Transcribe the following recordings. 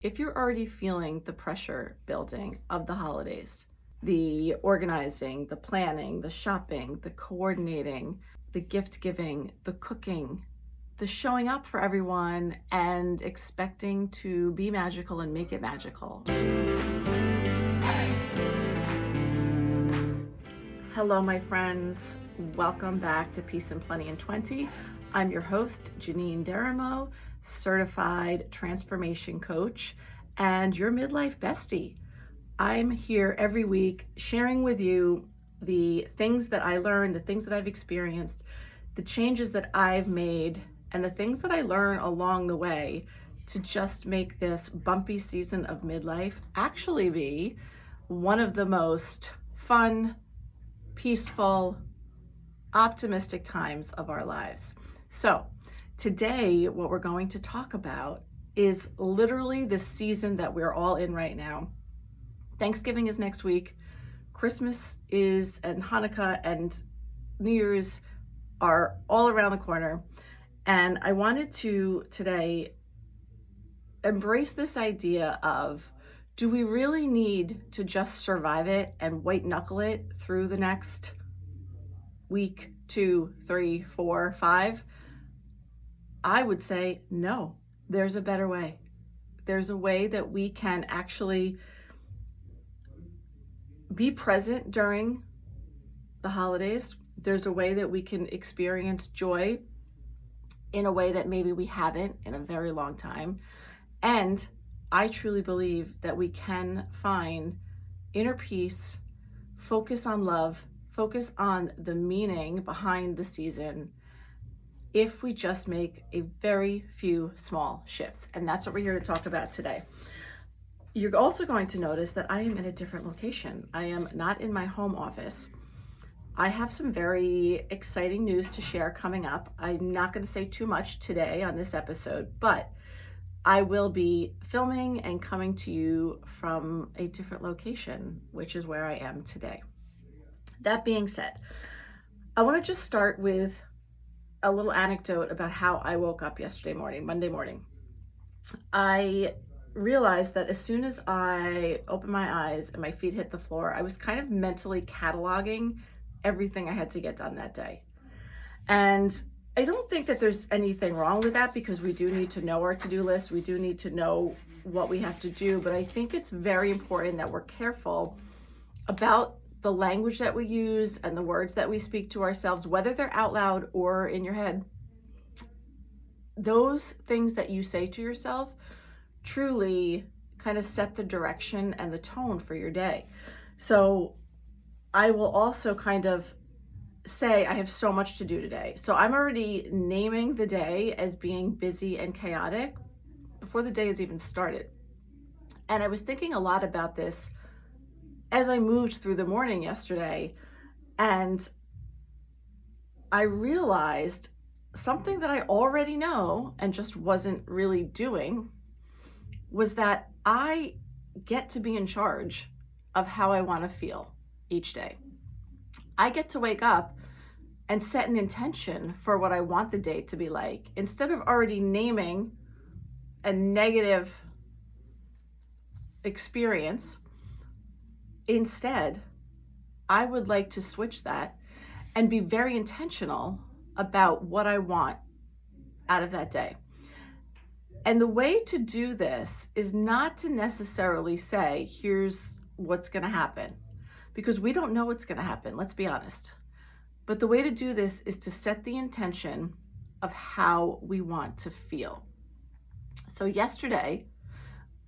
If you're already feeling the pressure building of the holidays, the organizing, the planning, the shopping, the coordinating, the gift giving, the cooking, the showing up for everyone and expecting to be magical and make it magical. Hello, my friends. Welcome back to Peace and Plenty in 20. I'm your host, Janine Deramo, certified transformation coach and your midlife bestie. I'm here every week sharing with you the things that I learned, the things that I've experienced, the changes that I've made, and the things that I learn along the way to just make this bumpy season of midlife actually be one of the most fun, peaceful, optimistic times of our lives. So today, what we're going to talk about is literally the season that we're all in right now. Thanksgiving is next week. Christmas is, and Hanukkah and New Year's are all around the corner. And I wanted to today embrace this idea of, do we really need to just survive it and white knuckle it through the next week, 2, 3, 4, 5? I would say no, there's a better way. There's a way that we can actually be present during the holidays. There's a way that we can experience joy in a way that maybe we haven't in a very long time. And I truly believe that we can find inner peace, focus on love, focus on the meaning behind the season if we just make a very few small shifts. And that's what we're here to talk about today. You're also going to notice that I am in a different location. I am not in my home office. I have some very exciting news to share coming up. I'm not going to say too much today on this episode, but I will be filming and coming to you from a different location, which is where I am today. That being said, I want to just start with a little anecdote about how I woke up yesterday morning, Monday morning. I realized that as soon as I opened my eyes and my feet hit the floor, I was kind of mentally cataloging everything I had to get done that day. And I don't think that there's anything wrong with that, because we do need to know our to-do list. We do need to know what we have to do. But I think it's very important that we're careful about the language that we use and the words that we speak to ourselves, whether they're out loud or in your head. Those things that you say to yourself truly kind of set the direction and the tone for your day. So I will also kind of say I have so much to do today. So I'm already naming the day as being busy and chaotic before the day has even started. And I was thinking a lot about this as I moved through the morning yesterday, and I realized something that I already know and just wasn't really doing was that I get to be in charge of how I want to feel each day. I get to wake up and set an intention for what I want the day to be like, instead of already naming a negative experience. Instead, I would like to switch that and be very intentional about what I want out of that day. And the way to do this is not to necessarily say, here's what's going to happen, because we don't know what's going to happen, let's be honest. But the way to do this is to set the intention of how we want to feel. So yesterday,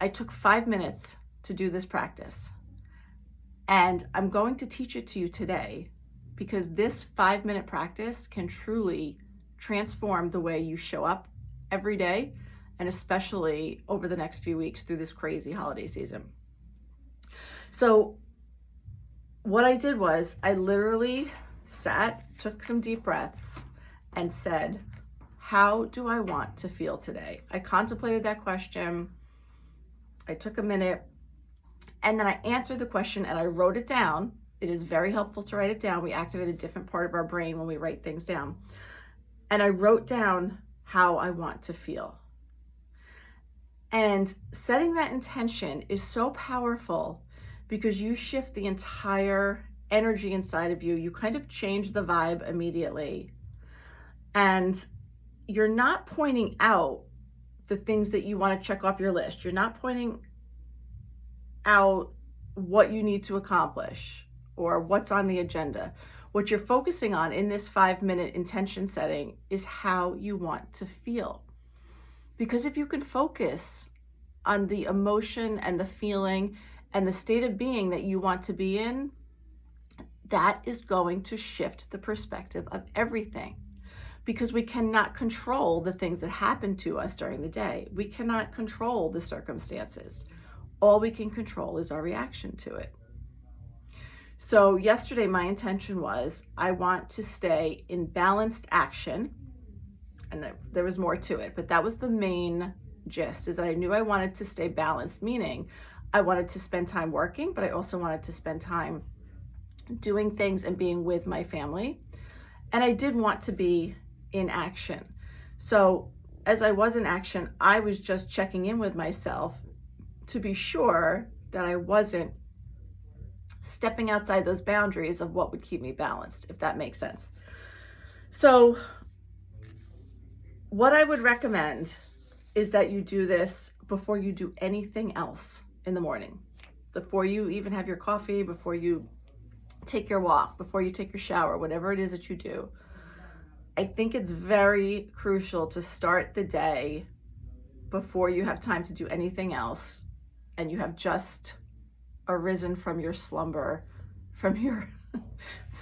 I took 5 minutes to do this practice. And I'm going to teach it to you today, because this 5-minute practice can truly transform the way you show up every day, and especially over the next few weeks through this crazy holiday season. So what I did was I literally sat, took some deep breaths, and said, how do I want to feel today? I contemplated that question. I took a minute, and then I answered the question and I wrote it down. It is very helpful to write it down. We activate a different part of our brain when we write things down. And I wrote down how I want to feel. And setting that intention is so powerful because you shift the entire energy inside of you. You kind of change the vibe immediately. And you're not pointing out the things that you want to check off your list. You're not pointing out what you need to accomplish or what's on the agenda. What you're focusing on in this 5-minute intention setting is how you want to feel. Because if you can focus on the emotion and the feeling and the state of being that you want to be in, that is going to shift the perspective of everything. Because we cannot control the things that happen to us during the day. We cannot control the circumstances. All we can control is our reaction to it. So yesterday, my intention was I want to stay in balanced action. And there was more to it, but that was the main gist, is that I knew I wanted to stay balanced, meaning I wanted to spend time working, but I also wanted to spend time doing things and being with my family. And I did want to be in action. So as I was in action, I was just checking in with myself to be sure that I wasn't stepping outside those boundaries of what would keep me balanced, if that makes sense. So what I would recommend is that you do this before you do anything else in the morning, before you even have your coffee, before you take your walk, before you take your shower, whatever it is that you do. I think it's very crucial to start the day before you have time to do anything else and you have just arisen from your slumber, from your,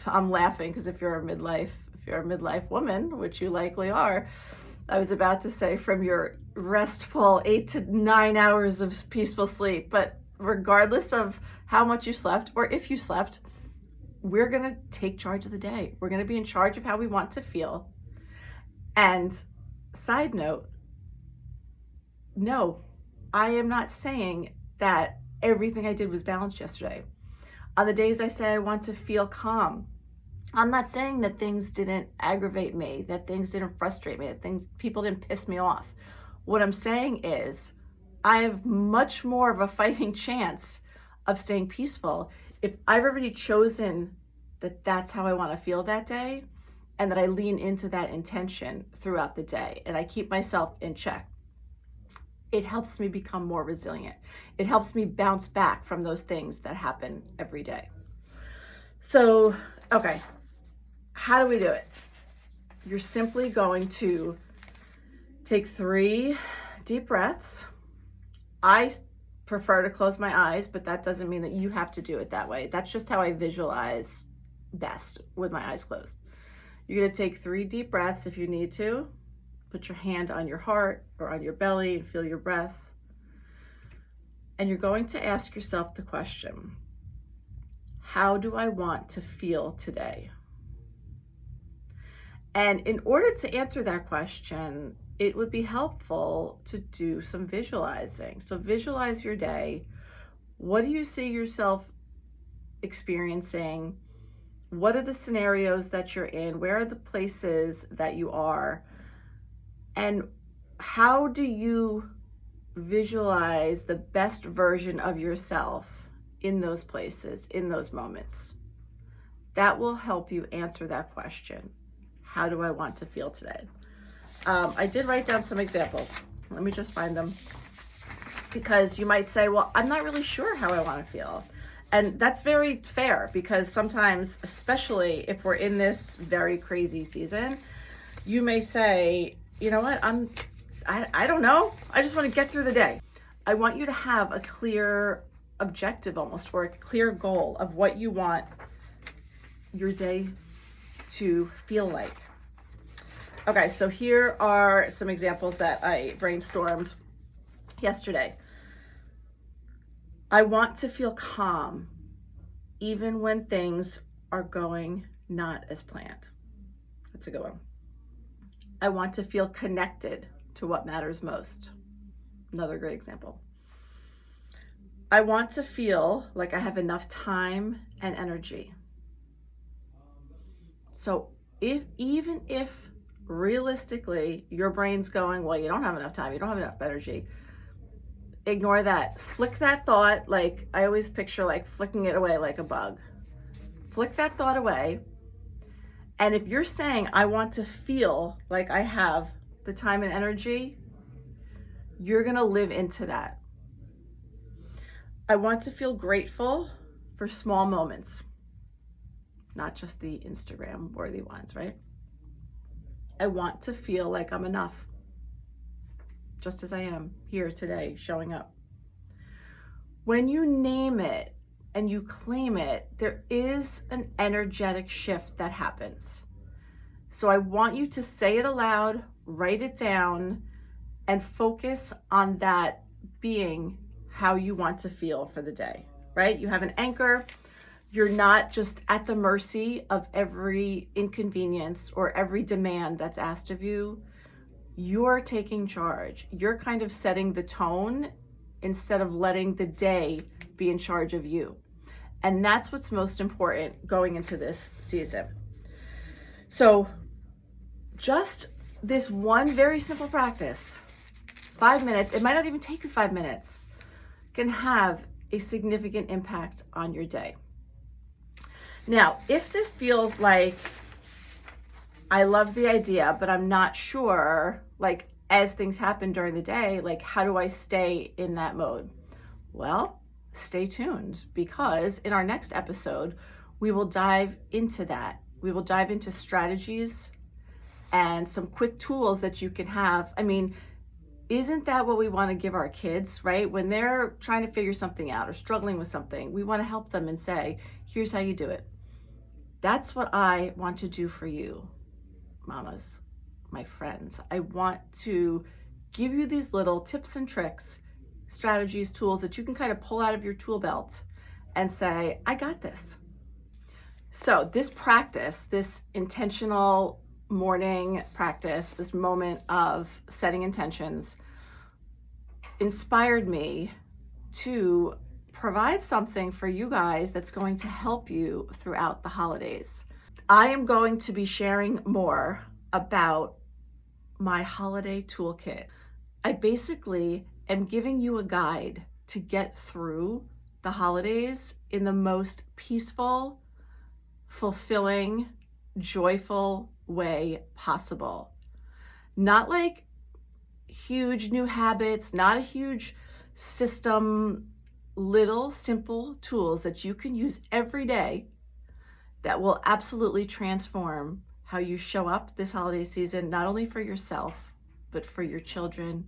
I'm laughing because if you're a midlife woman, which you likely are, I was about to say from your restful 8 to 9 hours of peaceful sleep, but regardless of how much you slept or if you slept, we're going to take charge of the day. We're going to be in charge of how we want to feel. And side note, no, I am not saying that everything I did was balanced yesterday. On the days I say I want to feel calm, I'm not saying that things didn't aggravate me, that things didn't frustrate me, that people didn't piss me off. What I'm saying is I have much more of a fighting chance of staying peaceful if I've already chosen that that's how I want to feel that day, and that I lean into that intention throughout the day and I keep myself in check. It helps me become more resilient. It helps me bounce back from those things that happen every day. So, okay, how do we do it? You're simply going to take 3 deep breaths. I prefer to close my eyes, but that doesn't mean that you have to do it that way. That's just how I visualize best with my eyes closed. You're going to take 3 deep breaths if you need to. Put your hand on your heart or on your belly and feel your breath. And you're going to ask yourself the question, how do I want to feel today? And in order to answer that question, it would be helpful to do some visualizing. So visualize your day. What do you see yourself experiencing? What are the scenarios that you're in? Where are the places that you are? And how do you visualize the best version of yourself in those places, in those moments? That will help you answer that question. How do I want to feel today? I did write down some examples. Let me just find them. Because you might say, well, I'm not really sure how I want to feel. And that's very fair, because sometimes, especially if we're in this very crazy season, you may say, you know what, I don't know. I just want to get through the day. I want you to have a clear objective almost, or a clear goal of what you want your day to feel like. Okay, so here are some examples that I brainstormed yesterday. I want to feel calm even when things are going not as planned. That's a good one. I want to feel connected to what matters most. Another great example. I want to feel like I have enough time and energy. So even if realistically your brain's going, well, you don't have enough time, you don't have enough energy, ignore that. Flick that thought. Like I always picture like flicking it away like a bug. Flick that thought away. And if you're saying, I want to feel like I have the time and energy, you're going to live into that. I want to feel grateful for small moments, not just the Instagram worthy ones, right? I want to feel like I'm enough, just as I am here today, showing up. When you name it and you claim it, there is an energetic shift that happens. So I want you to say it aloud, write it down, and focus on that being how you want to feel for the day, right? You have an anchor. You're not just at the mercy of every inconvenience or every demand that's asked of you. You're taking charge. You're kind of setting the tone instead of letting the day be in charge of you. And that's what's most important going into this season. So just this one very simple practice, 5 minutes, it might not even take you 5 minutes, can have a significant impact on your day. Now, if this feels like I love the idea, but I'm not sure, like as things happen during the day, like how do I stay in that mode? Well, stay tuned, because in our next episode, we will dive into that. We will dive into strategies and some quick tools that you can have. I mean, isn't that what we want to give our kids, right? When they're trying to figure something out or struggling with something, we want to help them and say, here's how you do it. That's what I want to do for you, mamas, my friends. I want to give you these little tips and tricks, strategies, tools that you can kind of pull out of your tool belt and say, I got this. So this practice, this intentional morning practice, this moment of setting intentions, inspired me to provide something for you guys that's going to help you throughout the holidays. I am going to be sharing more about my holiday toolkit. I basically am giving you a guide to get through the holidays in the most peaceful, fulfilling, joyful way possible. Not like huge new habits, not a huge system, little simple tools that you can use every day that will absolutely transform how you show up this holiday season, not only for yourself, but for your children,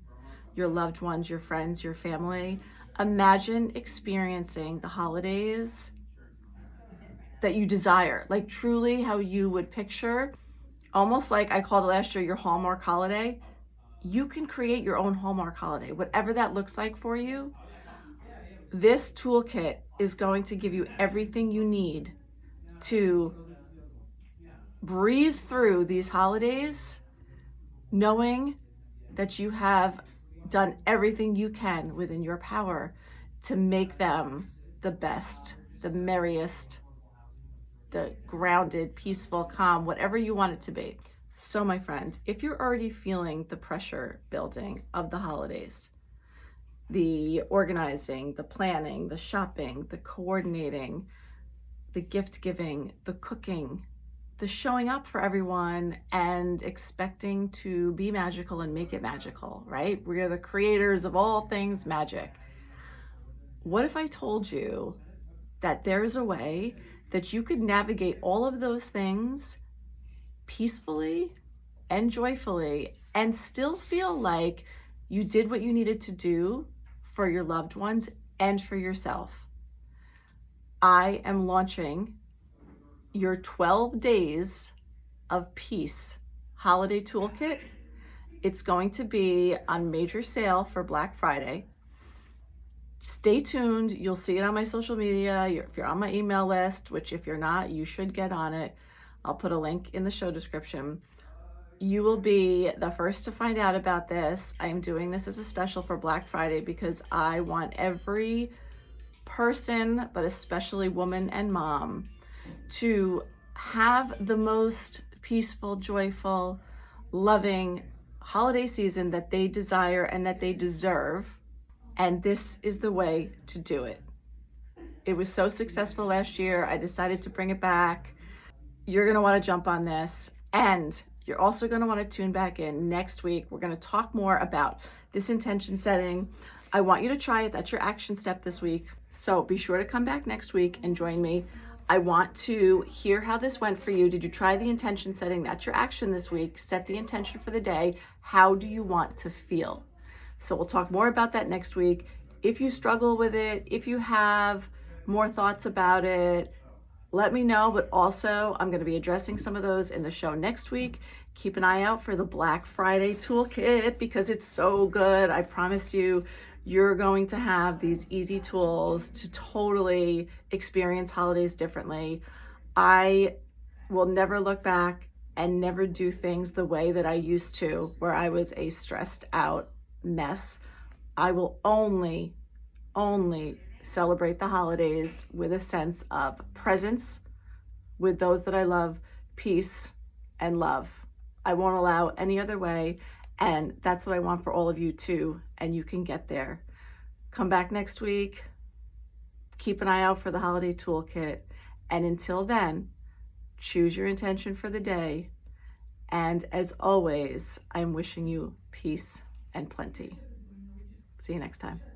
your loved ones, your friends, your family. Imagine experiencing the holidays that you desire, like truly how you would picture, almost like I called it last year your Hallmark holiday. You can create your own Hallmark holiday, whatever that looks like for you. This toolkit is going to give you everything you need to breeze through these holidays, knowing that you have done everything you can within your power to make them the best, the merriest, the grounded, peaceful, calm, whatever you want it to be. So my friend, if you're already feeling the pressure building of the holidays, the organizing, the planning, the shopping, the coordinating, the gift giving, the cooking, the showing up for everyone and expecting to be magical and make it magical, right? We are the creators of all things magic. What if I told you that there's a way that you could navigate all of those things peacefully and joyfully and still feel like you did what you needed to do for your loved ones and for yourself? I am launching your 12 days of peace holiday toolkit. It's going to be on major sale for Black Friday. Stay tuned. You'll see it on my social media. If you're on my email list, which if you're not, you should get on it. I'll put a link in the show description. You will be the first to find out about this. I am doing this as a special for Black Friday because I want every person, but especially woman and mom, to have the most peaceful, joyful, loving holiday season that they desire and that they deserve. And this is the way to do it. It was so successful last year. I decided to bring it back. You're going to want to jump on this. And you're also going to want to tune back in next week. We're going to talk more about this intention setting. I want you to try it. That's your action step this week. So be sure to come back next week and join me. I want to hear how this went for you. Did you try the intention setting? That's your action this week. Set the intention for the day. How do you want to feel? So we'll talk more about that next week. If you struggle with it, if you have more thoughts about it, let me know. But also, I'm going to be addressing some of those in the show next week. Keep an eye out for the Black Friday toolkit because it's so good. I promise you, you're going to have these easy tools to totally experience holidays differently. I will never look back and never do things the way that I used to, where I was a stressed out mess. I will only celebrate the holidays with a sense of presence with those that I love, peace, and love. I won't allow any other way, and that's what I want for all of you too, and you can get there. Come back next week. Keep an eye out for the holiday toolkit, and until then, choose your intention for the day, and as always, I'm wishing you peace and plenty. See you next time.